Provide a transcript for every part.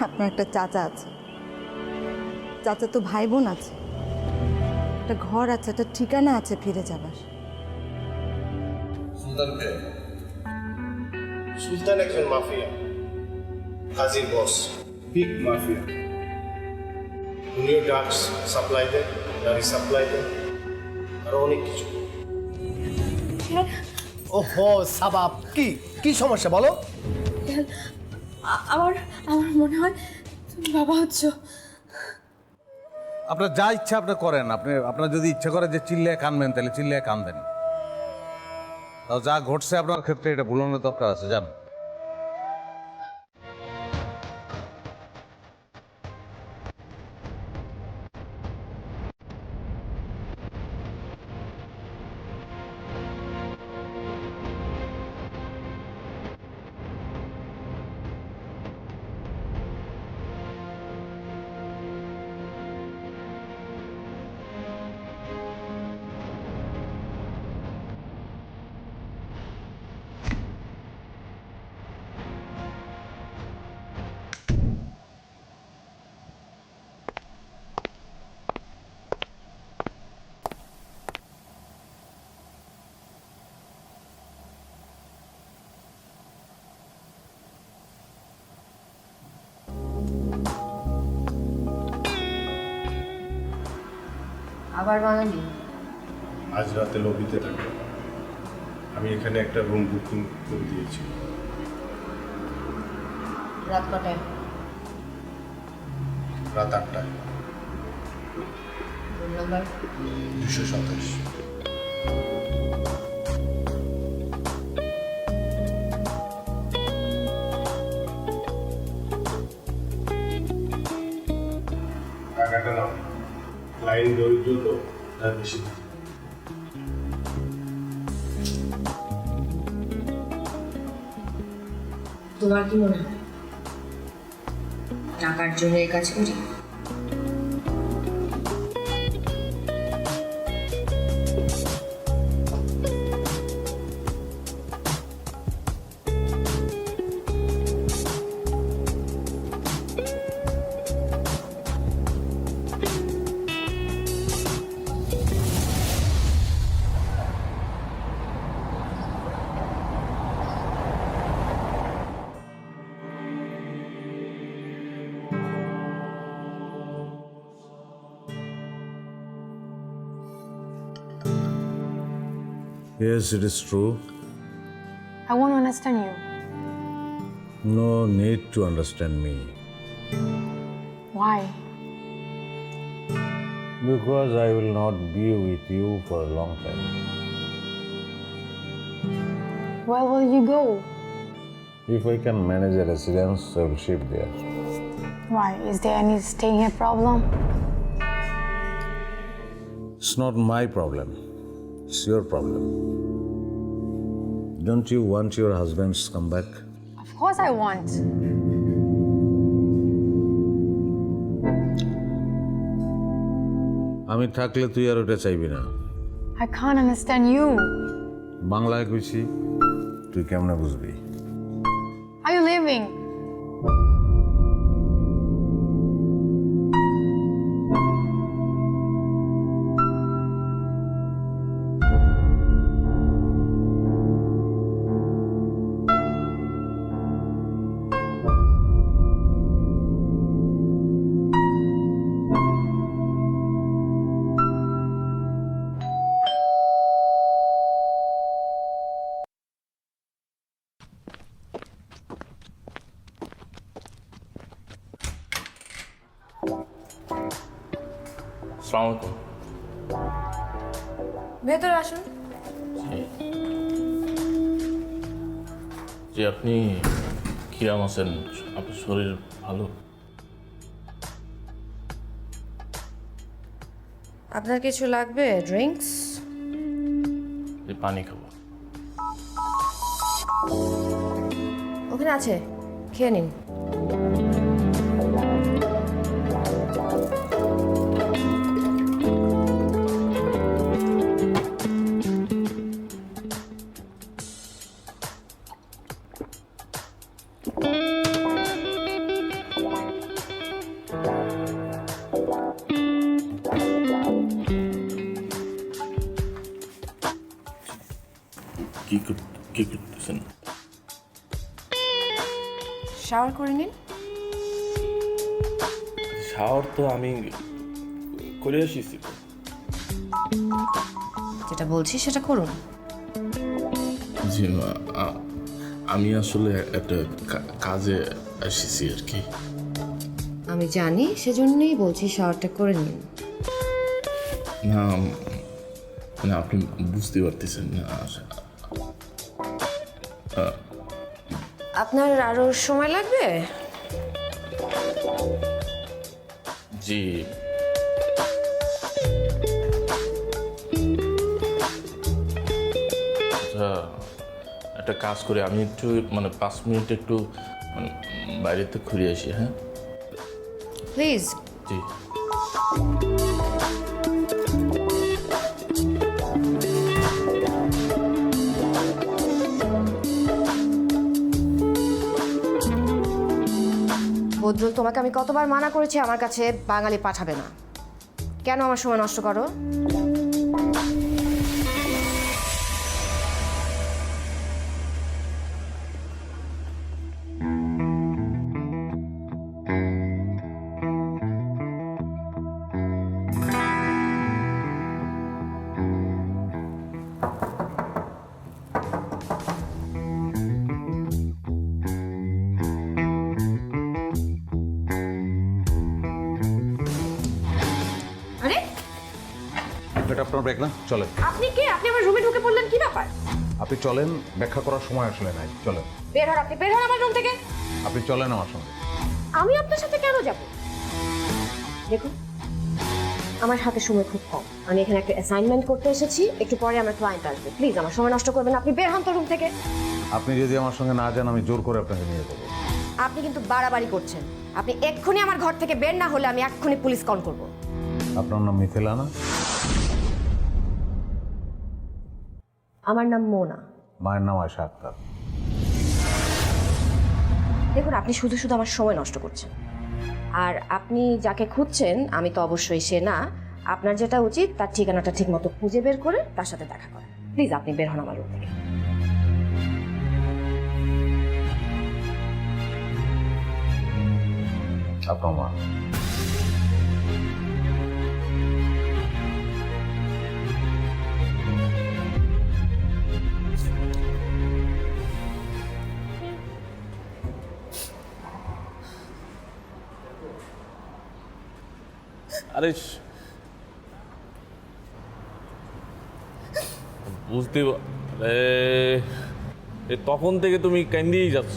আপনার একটা চাচা আছে, চাচা তো ভাই বোন আছে, একটা ঘর আছে, একটা ঠিকানা আছে ফিরে যাবার। সুলতানকে সুলতান একজন মাফিয়া, কাজীর বস, বিগ মাফিয়া। উনিও ড্রাগস সাপ্লাই দেন, গাড়ি সাপ্লাই দেন, আরো অনেক কিছু। ওহো সাবাব, কি কি সমস্যা বলো? আমার আমার মনে হয় তুমি বাবা হচ্ছ। আপনার যা ইচ্ছা আপনি করেন। আপনার যদি ইচ্ছা করে যে চিল্লায় কানবেন তাহলে চিল্লায় কানবেন। তাও যা ঘটছে আপনার ক্ষেত্রে এটা ভুলানোর দরকার আছে, জান। আবার বাঙালি? আজ রাতে লবিতে থাকবে। আমি এখানে একটা রুম বুকিং করে দিয়েছি। রাত কটায়? রাত 8টায়। Room number? 227। টাকাটা নাও। লাইন দরিদ্র তো তার বেশি দিতে। তোমার কি মনে হয় টাকার জন্য এই কাজ করি? Yes, it is true. I want to understand you. No need to understand me. Why? Because I will not be with you for a long time. Where will you go? If I can manage a residence, I will shift there. Why? Is there any staying here problem? It's not my problem. It's your problem. Don't you want your husband's come back? Of course I want. আমি থাকলে তুই আর ওটা চাইবি না। I can't understand you. বাংলায় কইছি, তুই কেমনে বুঝবি? Are you leaving? আসসালামু আলাইকুম। ভেতরে আসুন। জি, আপনি কিরাম আছেন? আপনার শরীর ভালো? আপনার কিছু লাগবে? ড্রিঙ্কস? পানি খাবো। ওখানে আছে, খেয়ে নিন। কি করতেছেন? শাওয়ার করে নিন। শাওয়ার তো আমি করে এসেছি তো। যেটা বলছি সেটা করুন। জি মা, আমি আসলে একটা কাজে এসেছি আর কি। আমি জানি, সেজন্যই বলছি শাওয়ারটা করে নিন। না মানে আপনি বুঝতে পারতেছেন না। আপনার আরো সময় লাগবে? জি, আচ্ছা একটা কাজ করে আমি একটু মানে 5 মিনিট একটু মানে বাইরেতে ঘুরে আসি। হ্যাঁ প্লিজ। জি। বদরুল, তোমাকে আমি কতবার মানা করেছি আমার কাছে বাঙালি পাঠাবে না। কেন আমার সময় নষ্ট করো? আরে এটা আপনার ব্যাগ না, চলেন। আপনি কে? আপনি আমার রুমে ঢুকে পড়লেন, কি ব্যাপার? আপনি চলেন, ব্যাখ্যা করার সময় আসলে নাই, চলেন। বের হন, আপনি বের হন আমার রুম থেকে। আপনি চলেন আমার সঙ্গে। আমি আপনার সাথে কেন যাব? দেখুন, আমার হাতে সময় খুব কম। আমি এখানে একটা অ্যাসাইনমেন্ট করতে এসেছি, একটু পরে আমার ক্লায়েন্ট আসবে। প্লিজ আমার সময় নষ্ট করবেন না। আপনি বের হন তো রুম থেকে। আপনি যদি আমার সঙ্গে না যান আমি জোর করে আপনাকে নিয়ে যাবো। আপনি কিন্তু বাড়াবাড়ি করছেন। আপনি এক্ষুনি আমার ঘর থেকে বের না হলে আমি এক্ষুনি পুলিশ কল করব। আপনার নাম মিথিলা না? আমার নাম মোনা। মায়ের নাম আয়শা আক্তার। দেখুন, আপনি শুধু শুধু আমার সময় নষ্ট করছেন। আর আপনি যাকে খুঁজছেন আমি তো অবশ্যই সে না। আপনার যেটা উচিত তার ঠিকানাটা ঠিক মতো খুঁজে বের করে তার সাথে দেখা করা। প্লিজ আপনি বের হন আমার রুম থেকে। আপনার মা। আরে বুঝতে তখন থেকে তুমি কান্দিয়েই যাচ্ছ।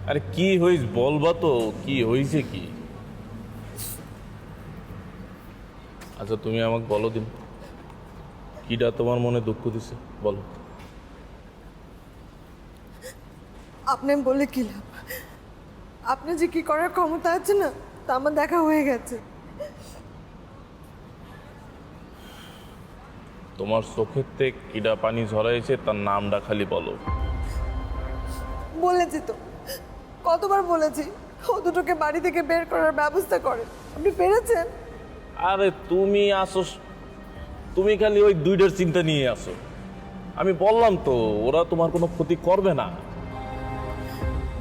আরে কি হয়েছে বলবা তো, কি হয়েছে কি? আচ্ছা তুমি আমাকে বলো দিন, কিটা তোমার মনে দুঃখ দিছে বলো। আপনি বলে কি লাভ? আপনার যে কি করার ক্ষমতা আছে না, তা আমার দেখা হয়ে গেছে। তোমার চোখের থেকে কিটা পানি ঝরাইছে তার নামটা খালি বলো। বলেছি তো, কতবার বলেছি ও দুটোকে বাড়ি থেকে বের করার ব্যবস্থা করে। আপনি পেরেছেন? আরে তুমি আসো, তুমি খালি ওই দুইটার চিন্তা নিয়ে আসো। আমি বললাম তো ওরা তোমার কোনো ক্ষতি করবে না।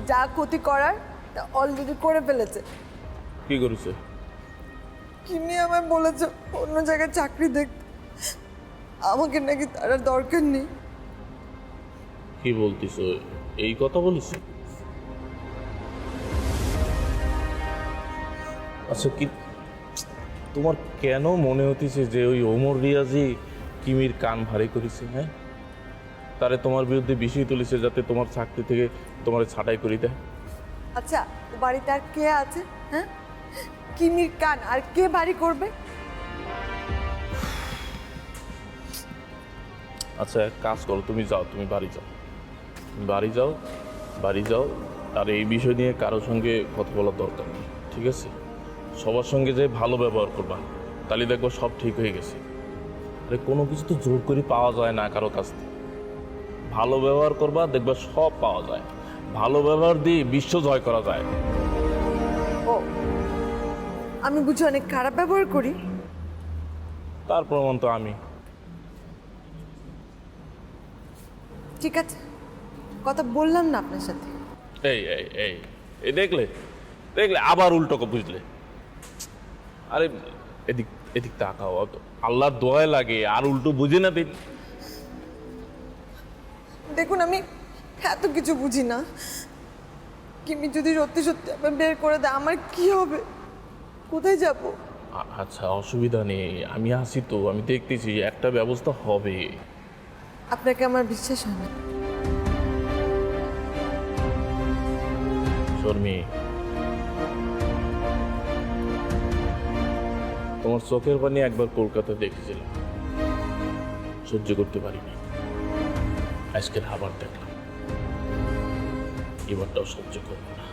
যা ক্ষতি করার তা অলরেডি করে ফেলেছে। কি করেছে? কি নিয়ে আমায় বলেছে অন্য জায়গায় চাকরি দেখতে, আমাকে নাকি তার আর দরকার নেই। কি বলতিছো? এই কথা বলিস? আচ্ছা কি তোমার কেন মনে হতেছে যে ওই ওমর রিয়াজি কিমির কান ভারী করেছে? হ্যাঁ, তারে তোমার বিরুদ্ধে বিষয় তুলেছে যাতে তোমার চাকরি থেকে তোমার ছাঁটাই করে দেয়। আচ্ছা, ও বাড়িতে আর কে আছে? হ্যাঁ, কিমির কান আর কে বাড়ি করবে? আচ্ছা এক কাজ করো, তুমি যাও, তুমি বাড়ি যাও, তুমি বাড়ি যাও। আর এই বিষয় নিয়ে কারোর সঙ্গে কথা বলার দরকার নেই, ঠিক আছে? সবার সঙ্গে যে ভালো ব্যবহার করবা, তাহলে দেখবো সব ঠিক হয়ে গেছে। আরে কোনো কিছু তো জোর করে পাওয়া যায় না কারো কাছ থেকে। ভালো ব্যবহার করবা, দেখবা সব পাওয়া যায়। ভালো ব্যবহার দিয়ে বিশ্ব জয় করা যায়। ও, আমি বুঝি অনেক খারাপ ব্যবহার করি? তার প্রমাণ তো আমি। ঠিক আছে, কথা বললাম না আপনার সাথে। এই এই এই এই দেখলে দেখলে আবার উল্টো বুঝলে। আরে এদিক এদিক তাকাও, আল্লাহর দোয়ায় লাগে আর উল্টো বুঝে না দিন। দেখুন, আমি এত কিছু বুঝি না। কিমি যদি সত্যি সত্যি আবার বের করে দেয়, আমার কি হবে? কোথায় যাব? আচ্ছা অসুবিধা নেই, আমি আসি তো, আমি দেখতেছি একটা ব্যবস্থা হবে। আপনাকে আমার বিশ্বাস হয় না। শর্মি, তোমার চোখের পানি একবার কলকাতা দেখেছিলাম, সহ্য করতে পারিনি। আজকের আবার দেখলাম, এবারটাও সহ্য করবো না।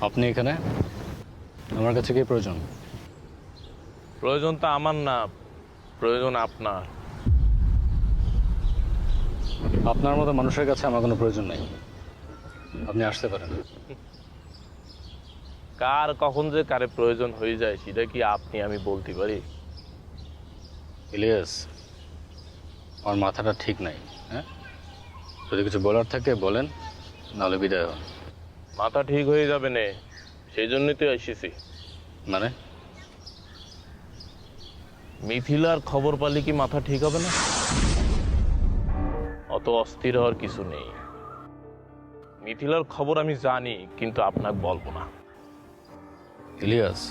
আপনি এখানে? আমার কাছে কি প্রয়োজন? প্রয়োজন তো আমার না, প্রয়োজন আপনার। আপনার মতো মানুষের কাছে আমার কোনো প্রয়োজন নেই, আপনি আসতে পারেন। কার কখন যে কারে প্রয়োজন হয়ে যায় সেটা কি আপনি আমি বলতে পারি? ইলিয়াস, আমার মাথাটা ঠিক নাই। হ্যাঁ, যদি কিছু বলার থাকে বলেন, নাহলে বিদায় হন। মাথা ঠিক হয়ে যাবে না, সেই জন্যই তো এসেছি। মানে? মিথিলার খবর পালি কি মাথা ঠিক হবে না? অত অস্থির হওয়ার কিছু নেই। মিথিলার খবর আমি জানি, কিন্তু আপনাকে বলবো না। ইলিয়াস,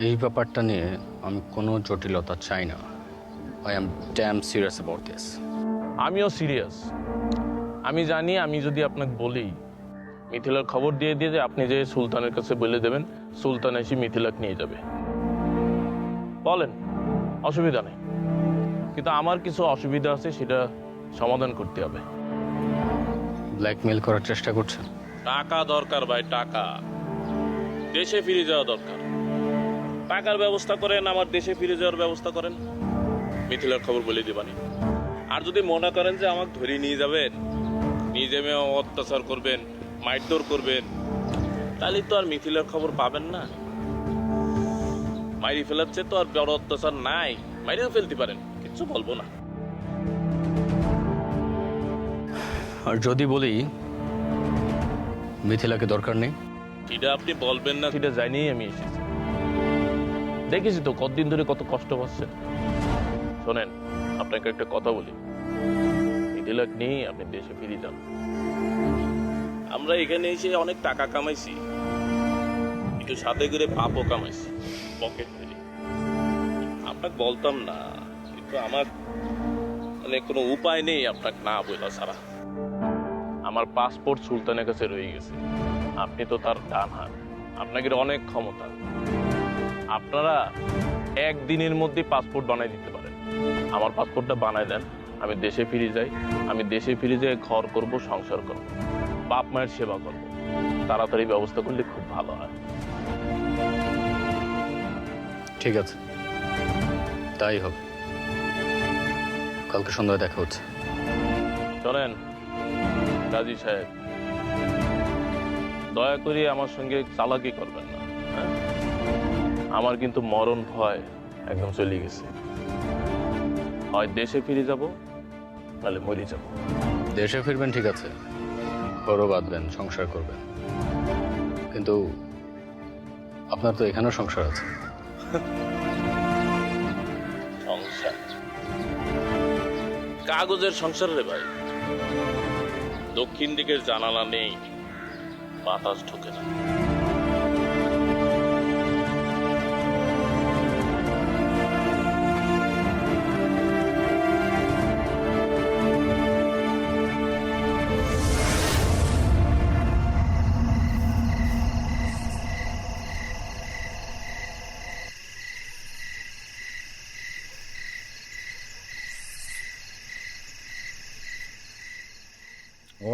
এই ব্যাপারটা নিয়ে আমি কোনো জটিলতা চাই না। I am damn serious about this. আমিও সিরিয়াস। আমি জানি আমি যদি আপনাকে বলি, মিথিলার খবর দিয়ে দিয়ে যে আপনি যে সুলতানের কাছে বলে দেবেন, সুলতান এসে মিথিলাকে নিয়ে যাবে। বলেন, অসুবিধা নেই, কিন্তু আমার কিছু অসুবিধা আছে, সেটা সমাধান করতে হবে। ব্ল্যাকমেল করার চেষ্টা করছেন? টাকা দরকার ভাই, টাকা। দেশে ফিরে যাওয়া দরকার। টাকার ব্যবস্থা করেন, আমার দেশে ফিরে যাওয়ার ব্যবস্থা করেন, মিথিলার খবর বলে দিবানি। আর যদি মনে করেন যে আমাকে ধরে নিয়ে যাবেন, নিয়ে যাবে অত্যাচার করবেন, মারধর করবেন, তাহলে তো আর মিথিলার খবর পাবেন না। মাইরি ফেলাচ্ছে তো আর বড় অত্যাচার নাই, মাইরেও ফেলতে পারেন, কিচ্ছু বলবো না। আর যদি বলি মিথিলাকে দরকার নেই? সেটা আপনি বলবেন না, সেটা জানিই আমি এসেছি। দেখেছি তো কতদিন ধরে কত কষ্ট পাচ্ছেন। শোনেন, আপনাকে একটা কথা বলি, মিথিলাক নিয়ে আপনি দেশে ফিরে যান। আমরা এখানে এসে অনেক টাকা কামাইছি, একটু সাথে করে পাপও কামাইছি, পকেট থেকে। আপনাকে বলতাম না, কিন্তু আমার মানে কোনো উপায় নেই আপনাকে না বলা ছাড়া। আমার পাসপোর্ট সুলতানের কাছে রয়ে গেছে, আপনি তো তার ডান হাত, আপনাকে অনেক ক্ষমতা। আপনারা একদিনের মধ্যে পাসপোর্ট বানাই দিতে পারেন। আমার পাসপোর্টটা বানাই দেন, আমি দেশে ফিরে যাই। আমি দেশে ফিরে যেয়ে ঘর করব, সংসার করব, বাপ মায়ের সেবা করব। তাড়াতাড়ি ব্যবস্থা করলে খুব ভালো হয়। ঠিক আছে, তাই হবে। কালকে সন্ধ্যায় দেখা হচ্ছে। শোনেন কাজী সাহেব, দয়া করে আমার সঙ্গে চালাকি করবেন না। হ্যাঁ, আমার কিন্তু মরণ ভয় একদম চলে গেছে। হয় দেশে ফিরে যাব, নাহলে মরে যাব। দেশে ফিরবেন ঠিক আছে, ঘরও বাঁধবেন, সংসার করবেন, কিন্তু আপনার তো এখানেও সংসার আছে। সংসার? কাগজের সংসার রে ভাই। দক্ষিণ দিকের জানালা নেই, বাতাস ঢোকে না।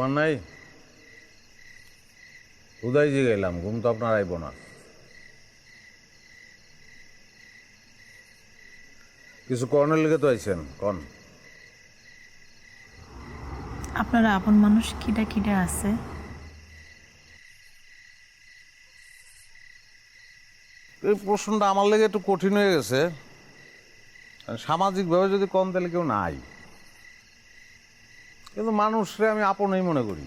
ঘুমান নাই? উদয় জি গেলাম, ঘুম তো আপনার আইব না। কিছু কর্নের লেগে তো আইছেন, কন। আপনারা আপন মানুষ কিটা কিটা আছে? এই প্রশ্নটা আমার লেগে একটু কঠিন হয়ে গেছে। সামাজিকভাবে যদি কম তাহলে কেউ নাই, কিন্তু মানুষরে আমি আপনই মনে করি।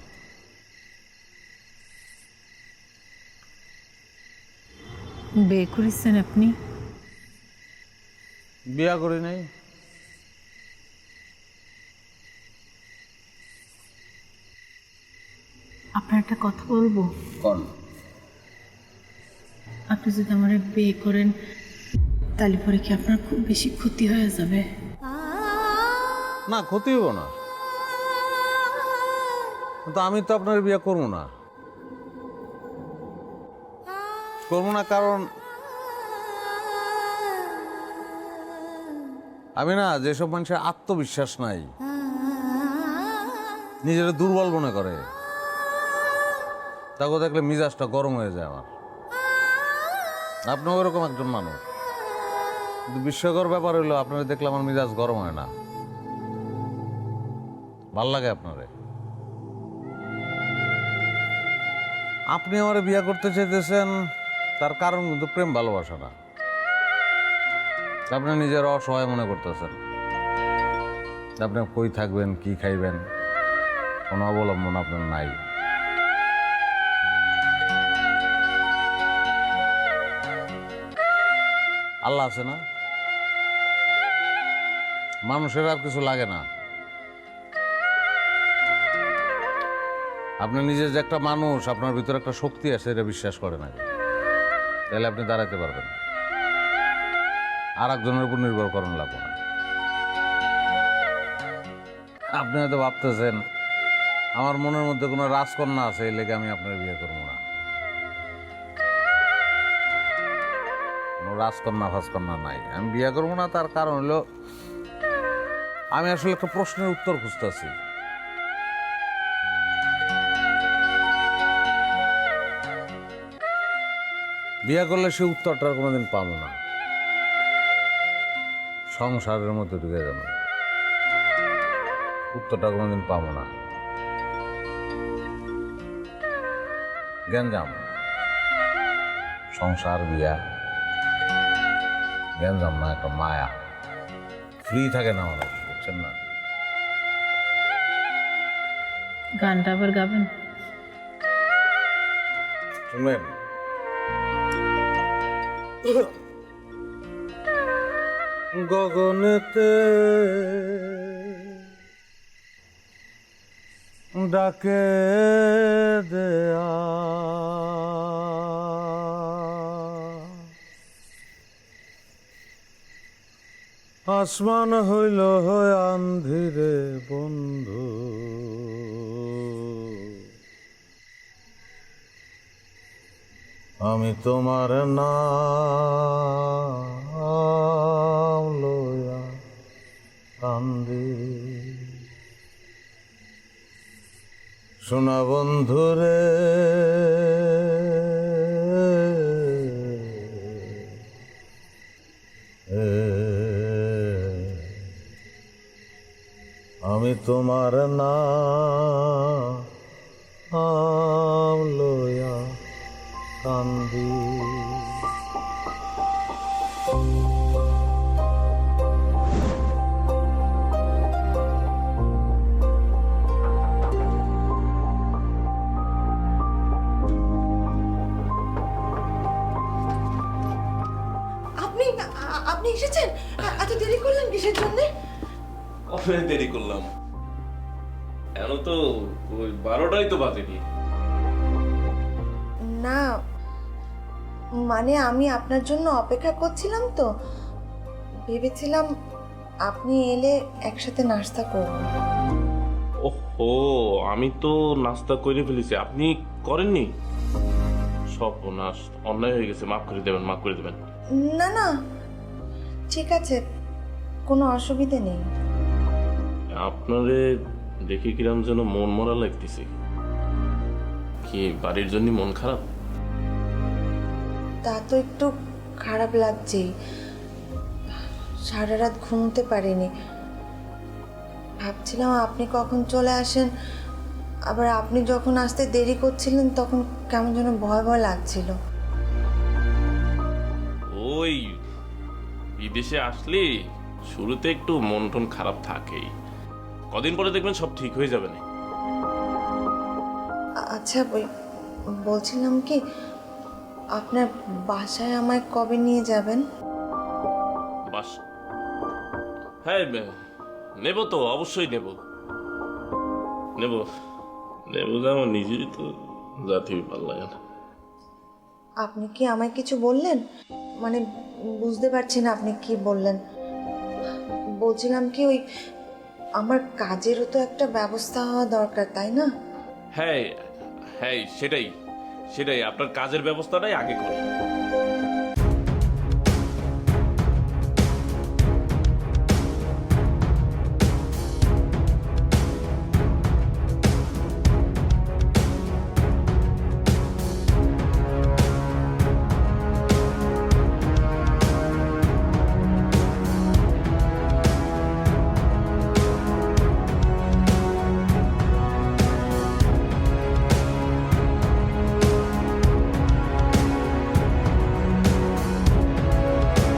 বিয়ে করেছেন আপনি? বিয়া করি নাই। আপনার একটা কথা বলবো? কন। আপনি যদি আমার বিয়ে করেন তাহলে পরে কি আপনার খুব বেশি ক্ষতি হয়ে যাবে? না, ক্ষতি হইব না, কিন্তু আমি তো আপনার বিয়ে করবো না। করবো না কারণ আমি না, যেসব মানুষের আত্মবিশ্বাস নাই, নিজেরা দুর্বল মনে করে, তাকে দেখলে মিজাজটা গরম হয়ে যায় আমার। আপনিও ওরকম একজন মানুষ, কিন্তু বিস্ময়কর ব্যাপার হইলো আপনারা দেখলে আমার মিজাজ গরম হয় না, ভাল লাগে আপনারে। আপনি আমার বিয়ে করতে চাইতেছেন, তার কারণ কিন্তু প্রেম ভালোবাসা না। আপনি নিজের অসহায় মনে করতেছেন। আপনি কই থাকবেন, কি খাইবেন, কোনো অবলম্বন আপনার নাই। আল্লাহ আছে না, মানুষের আর কিছু লাগে না। আপনি নিজে যে একটা মানুষ, আপনার ভিতরে একটা শক্তি আছে, এটা বিশ্বাস করে না, তাহলে আপনি দাঁড়াতে পারবেন। আর একজনের উপর নির্ভর করেন লাগবে না। আপনি হয়তো ভাবতেছেন আমার মনের মধ্যে কোনো রাজকন্যা আছে, এই লেগে আমি আপনার বিয়ে করবো না। কোনো রাজকন্যা ফাজকন্যা নাই, আমি বিয়ে করবো না। তার কারণ হলো আমি আসলে একটা প্রশ্নের উত্তর খুঁজতেছি। বিয়ে করলে সে উত্তরটার কোনোদিন পাবো না, সংসারের মধ্যে ঢুকে যাবো, উত্তরটা কোনোদিন পাবো না। গ্যাঞ্জাম, সংসার, বিয়া, গ্যাঞ্জাম না, একটা মায়া। ফ্রি থাকে না মানুষ, বুঝছেন না? গানটা আবার গাবেন? শুনবেন? গগনেতে ডাকে দেয়া আসমান হইল আন্ধিরে বন্ধু, আমি তোমার নাম লইয়া কান্দি। শোনা বন্ধুরে আমি তোমার নাম লইয়া কান্দি। আপনি আপনি এসেছেন? এত দেরি করলেন কিসের জন্যে? কবে দেরি করলাম? এখন তো ওই 12টাই তো বাজেনি। না, মানে আমি আপনার জন্য অপেক্ষা করছিলাম, তো ভেবেছিলাম আপনি এলে একসাথে নাস্তা করব। ওহো, আমি তো নাস্তা করে ফেলেছি, আপনি করেননি? সব অন্যায় হয়ে গেছে, মাফ করে দেবেন, মাফ করে দেবেন। না না, ঠিক আছে, কোনো অসুবিধে নেই। আপনারে দেখি কিরম যেন মন মরা লাগতেছে। কি বাড়ির জন্য মন খারাপ? তা তো একটু খারাপ লাগছেই। সারা রাত ঘুমোতে পারিনি। ভাবছিলাম আপনি কখন চলে আসেন, আবার আপনি যখন আসতে দেরি করছিলেন তখন কেমন যেন ভয় ভয় লাগছিল। ওই বিদেশে আসলে শুরুতে একটু মন টন খারাপ থাকেই, কদিন পরে দেখবেন সব ঠিক হয়ে যাবে না। আচ্ছা বলছিলাম কি, আপনার বাসায় আমায় কবে নিয়ে যাবেন? বাস হ্যাঁ নেব তো, অবশ্যই নেব নেব নেব যে আমার নিজেরই তো জাতি ভালো লাগে না। আপনি কি আমায় কিছু বললেন? মানে বুঝতে পারছি না আপনি কি বললেন। বলছিলাম কি, আমার কাজেরও তো একটা ব্যবস্থা হওয়া দরকার, তাই না? হ্যাঁ হ্যাঁ, সেটাই সেটাই, আপনার কাজের ব্যবস্থাটাই আগে করি।